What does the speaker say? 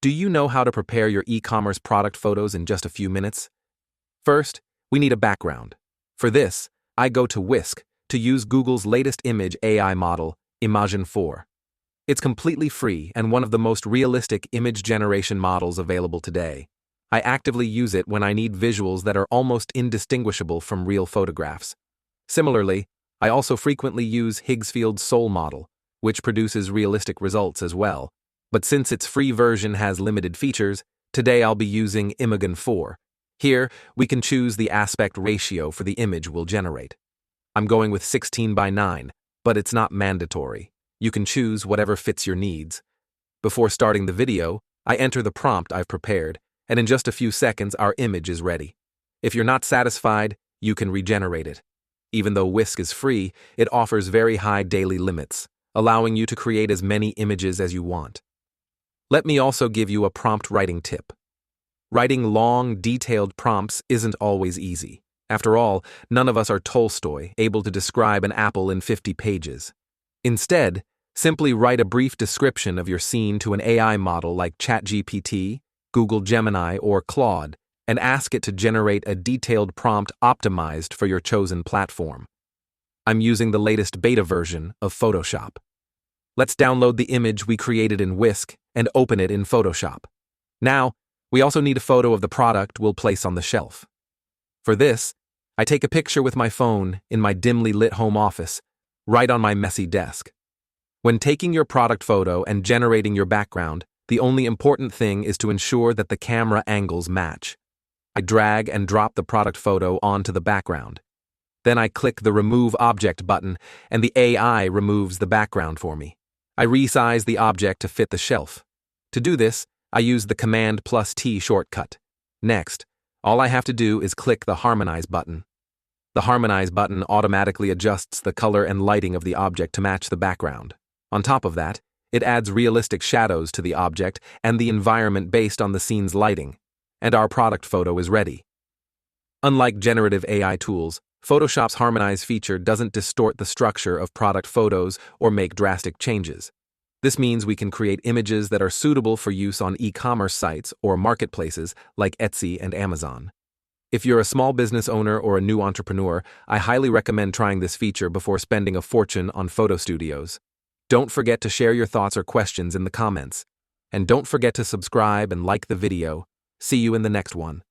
Do you know how to prepare your e-commerce product photos in just a few minutes? First, we need a background. For this, I go to Whisk to use Google's latest image AI model, Imagen 4. It's completely free and one of the most realistic image generation models available today. I actively use it when I need visuals that are almost indistinguishable from real photographs. Similarly, I also frequently use Higgsfield's Soul model, which produces realistic results as well. But since its free version has limited features, today I'll be using Imagen 4. Here, we can choose the aspect ratio for the image we'll generate. I'm going with 16:9, but it's not mandatory. You can choose whatever fits your needs. Before starting the video, I enter the prompt I've prepared, and in just a few seconds our image is ready. If you're not satisfied, you can regenerate it. Even though Whisk is free, it offers very high daily limits, allowing you to create as many images as you want. Let me also give you a prompt writing tip. Writing long, detailed prompts isn't always easy. After all, none of us are Tolstoy, able to describe an apple in 50 pages. Instead, simply write a brief description of your scene to an AI model like ChatGPT, Google Gemini, or Claude, and ask it to generate a detailed prompt optimized for your chosen platform. I'm using the latest beta version of Photoshop. Let's download the image we created in Whisk and open it in Photoshop. Now, we also need a photo of the product we'll place on the shelf. For this, I take a picture with my phone in my dimly lit home office, right on my messy desk. When taking your product photo and generating your background, the only important thing is to ensure that the camera angles match. I drag and drop the product photo onto the background. Then I click the Remove Object button, and the AI removes the background for me. I resize the object to fit the shelf. To do this, I use the Command+T shortcut. Next, all I have to do is click the Harmonize button. The Harmonize button automatically adjusts the color and lighting of the object to match the background. On top of that, it adds realistic shadows to the object and the environment based on the scene's lighting, and our product photo is ready. Unlike generative AI tools, Photoshop's Harmonize feature doesn't distort the structure of product photos or make drastic changes. This means we can create images that are suitable for use on e-commerce sites or marketplaces like Etsy and Amazon. If you're a small business owner or a new entrepreneur, I highly recommend trying this feature before spending a fortune on photo studios. Don't forget to share your thoughts or questions in the comments. And don't forget to subscribe and like the video. See you in the next one.